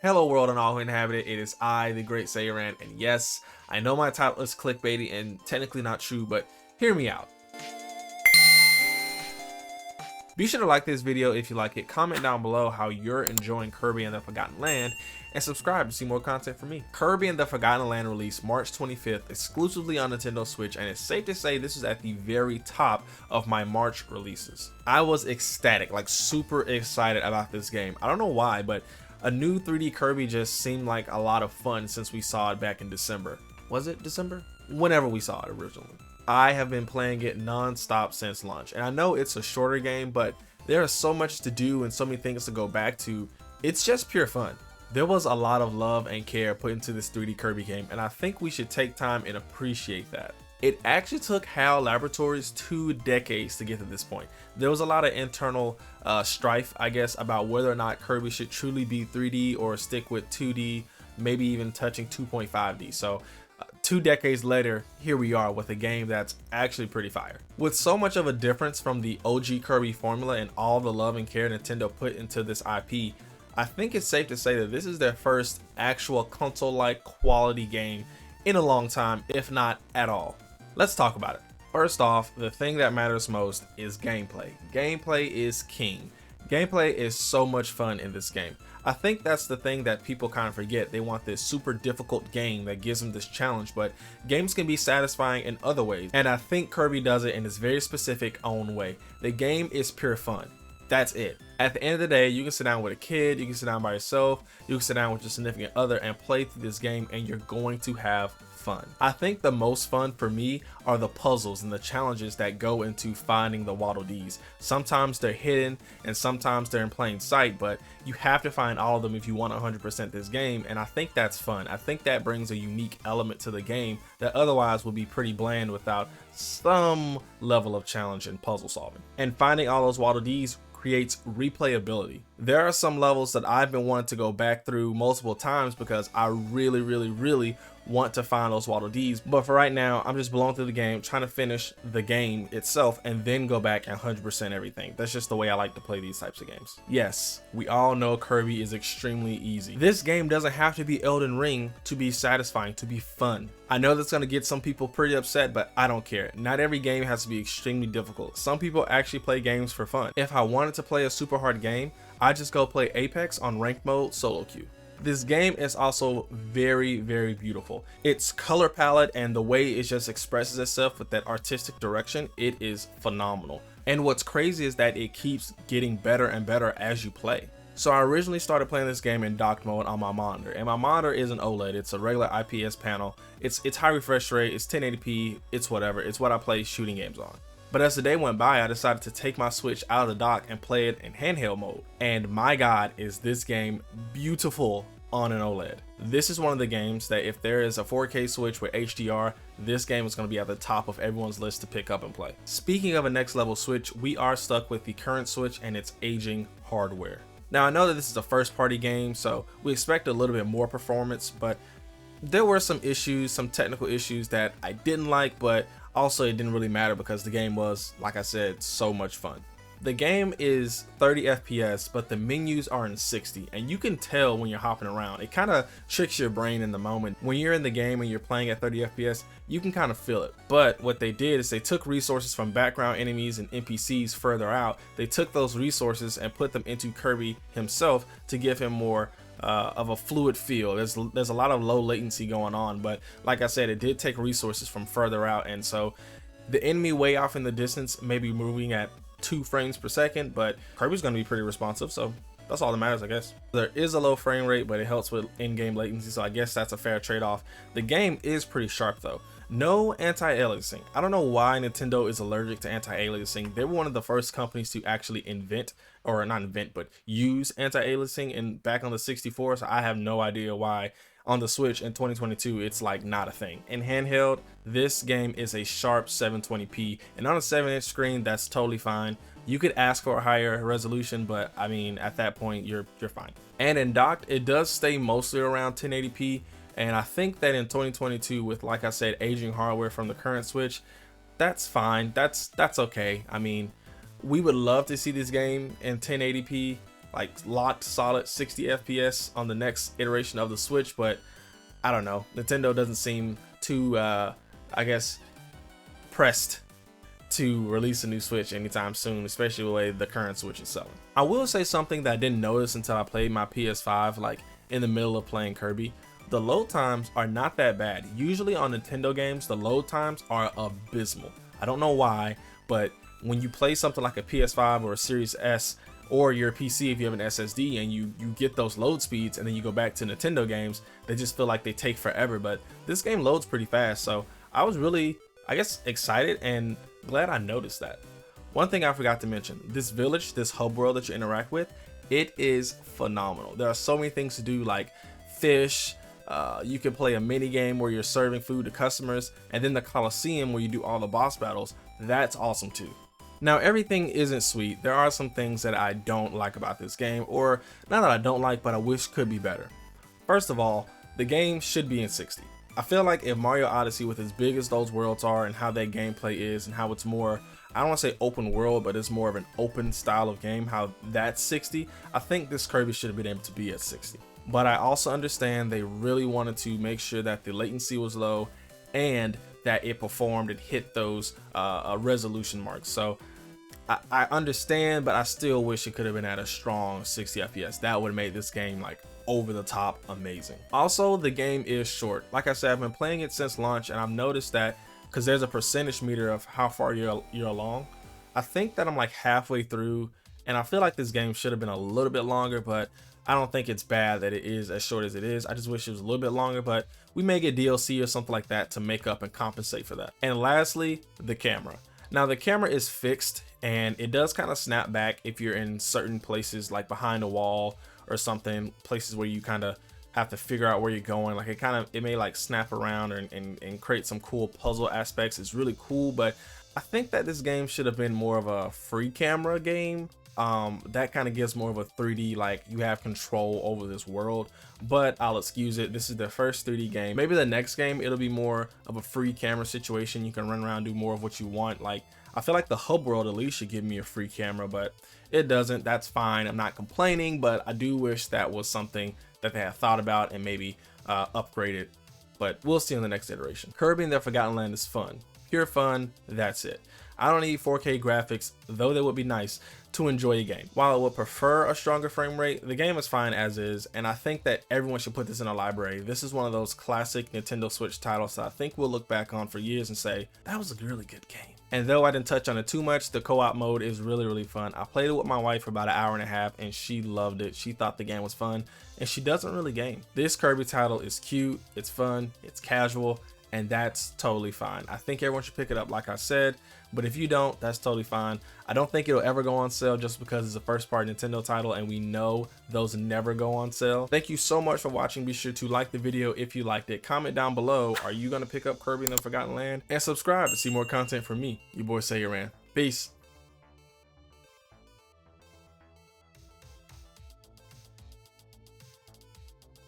Hello world and all who inhabit it, it is I, the Great Saiyaran, and yes, I know my title is clickbaity and technically not true, but hear me out. Be sure to like this video if you like it, comment down below how you're enjoying Kirby and the Forgotten Land, and subscribe to see more content from me. Kirby and the Forgotten Land released March 25th exclusively on Nintendo Switch, and it's safe to say this is at the very top of my March releases. I was ecstatic, like super excited about this game. I don't know why, but a new 3D Kirby just seemed like a lot of fun since we saw it back in December. Was it December? Whenever we saw it originally. I have been playing it non-stop since launch, and I know it's a shorter game, but there is so much to do and so many things to go back to. It's just pure fun. There was a lot of love and care put into this 3D Kirby game, and I think we should take time and appreciate that. It actually took HAL Laboratories 2 decades to get to this point. There was a lot of internal strife, I guess, about whether or not Kirby should truly be 3D or stick with 2D, maybe even touching 2.5D. So 2 decades later, here we are with a game that's actually pretty fire. With so much of a difference from the OG Kirby formula and all the love and care Nintendo put into this IP, I think it's safe to say that this is their first actual console-like quality game in a long time, if not at all. Let's talk about it. First off, the thing that matters most is gameplay. Gameplay is king. Gameplay is so much fun in this game. I think that's the thing that people kind of forget. They want this super difficult game that gives them this challenge, but games can be satisfying in other ways, and I think Kirby does it in its very specific own way. The game is pure fun. That's it. At the end of the day, you can sit down with a kid, you can sit down by yourself, you can sit down with your significant other and play through this game, and you're going to have fun. I think the most fun for me are the puzzles and the challenges that go into finding the Waddle Dees. Sometimes they're hidden and sometimes they're in plain sight, but you have to find all of them if you want 100% this game, and I think that's fun. I think that brings a unique element to the game that otherwise would be pretty bland without some level of challenge and puzzle solving. And finding all those Waddle Dees creates replayability. There are some levels that I've been wanting to go back through multiple times because I really want to find those Waddle Dees, but for right now I'm just blowing through the game, trying to finish the game itself and then go back and 100% everything. That's just the way I like to play these types of games. Yes, we all know Kirby is extremely easy. This game doesn't have to be Elden Ring to be satisfying, to be fun. I know that's going to get some people pretty upset, but I don't care. Not every game has to be extremely difficult. Some people actually play games for fun. If I wanted to play a super hard game, I just go play Apex on ranked mode solo queue. This game is also very beautiful. Its color palette and the way it just expresses itself with that artistic direction, it is phenomenal. And what's crazy is that it keeps getting better and better as you play. So I originally started playing this game in docked mode on my monitor, and my monitor is an OLED. It's a regular IPS panel. It's high refresh rate, it's 1080p, it's whatever. It's what I play shooting games on. But as the day went by, I decided to take my Switch out of the dock and play it in handheld mode. And my God, is this game beautiful on an OLED. This is one of the games that if there is a 4K Switch with HDR, this game is going to be at the top of everyone's list to pick up and play. Speaking of a next level Switch, we are stuck with the current Switch and its aging hardware. Now I know that this is a first party game, so we expect a little bit more performance, but there were some issues, some technical issues that I didn't like, but also it didn't really matter because the game was, like I said, so much fun. The game is 30 FPS, but the menus are in 60, and you can tell when you're hopping around. It kind of tricks your brain in the moment. When you're in the game and you're playing at 30 FPS, you can kind of feel it. But what they did is they took resources from background enemies and NPCs further out. They took those resources and put them into Kirby himself to give him more of a fluid feel. There's a lot of low latency going on, but like I said, it did take resources from further out, and so the enemy way off in the distance may be moving at 2 frames per second, but Kirby's going to be pretty responsive, so that's all that matters, I guess. There is a low frame rate, but it helps with in-game latency, so I guess that's a fair trade-off. The game is pretty sharp though. No anti-aliasing. I don't know why Nintendo is allergic to anti-aliasing. They were one of the first companies to actually invent, or not invent, but use anti-aliasing back on the 64, so I have no idea why on the Switch in 2022 it's like not a thing. In handheld, this game is a sharp 720p, and on a 7-inch screen that's totally fine. You could ask for a higher resolution, but I mean at that point you're fine. And in docked, it does stay mostly around 1080p, and I think that in 2022 with, like I said, aging hardware from the current Switch, that's fine. That's okay. I mean, we would love to see this game in 1080p, like locked solid 60 FPS on the next iteration of the Switch, but I don't know. Nintendo doesn't seem too, I guess, pressed to release a new Switch anytime soon, especially the way the current Switch is selling. I will say something that I didn't notice until I played my PS5, like in the middle of playing Kirby. The load times are not that bad. Usually on Nintendo games, the load times are abysmal. I don't know why, but when you play something like a PS5 or a Series S or your PC if you have an SSD and you get those load speeds and then you go back to Nintendo games, they just feel like they take forever. But this game loads pretty fast, so I was really, I guess, excited and glad I noticed that. One thing I forgot to mention, this village, this hub world that you interact with, it is phenomenal. There are so many things to do, like fish, you can play a mini game where you're serving food to customers, and then the Coliseum where you do all the boss battles. That's awesome too. Now, everything isn't sweet. There are some things that I don't like about this game, or not that I don't like, but I wish could be better. First of all, the game should be in 60. I feel like if Mario Odyssey, with as big as those worlds are and how that gameplay is and how it's more, I don't want to say open world, but it's more of an open style of game, how that's 60, I think this Kirby should have been able to be at 60. But I also understand they really wanted to make sure that the latency was low and that it performed and hit those resolution marks. So I understand, but I still wish it could have been at a strong 60 FPS. That would have made this game like over the top amazing. Also, the game is short. Like I said, I've been playing it since launch, and I've noticed that because there's a percentage meter of how far you're along. I think that I'm like halfway through, and I feel like this game should have been a little bit longer, but I don't think it's bad that it is as short as it is. I just wish it was a little bit longer, but we may get DLC or something like that to make up and compensate for that. And lastly, the camera. Now, the camera is fixed and it does kind of snap back if you're in certain places, like behind a wall or something, places where you kind of have to figure out where you're going. Like it may like snap around and create some cool puzzle aspects. It's really cool, but I think that this game should have been more of a free camera game. That kind of gives more of a 3D, like you have control over this world, but I'll excuse it. This is their first 3D game. Maybe the next game, it'll be more of a free camera situation. You can run around, do more of what you want. Like, I feel like the hub world at least should give me a free camera, but it doesn't. That's fine. I'm not complaining, but I do wish that was something that they had thought about and maybe upgraded, but we'll see in the next iteration. Kirby and the Forgotten Land is fun. Pure fun, that's it. I don't need 4K graphics, though they would be nice, to enjoy a game. While I would prefer a stronger frame rate, the game is fine as is, and I think that everyone should put this in a library. This is one of those classic Nintendo Switch titles that I think we'll look back on for years and say, that was a really good game. And though I didn't touch on it too much, the co-op mode is really fun. I played it with my wife for about an hour and a half, and she loved it. She thought the game was fun, and she doesn't really game. This Kirby title is cute, it's fun, it's casual, and that's totally fine. I think everyone should pick it up, like I said, but if you don't, that's totally fine. I don't think it'll ever go on sale just because it's a first-party Nintendo title, and we know those never go on sale. Thank you so much for watching. Be sure to like the video if you liked it. Comment down below, are you going to pick up Kirby and the Forgotten Land? And subscribe to see more content from me, your boy Sayer Man. Peace.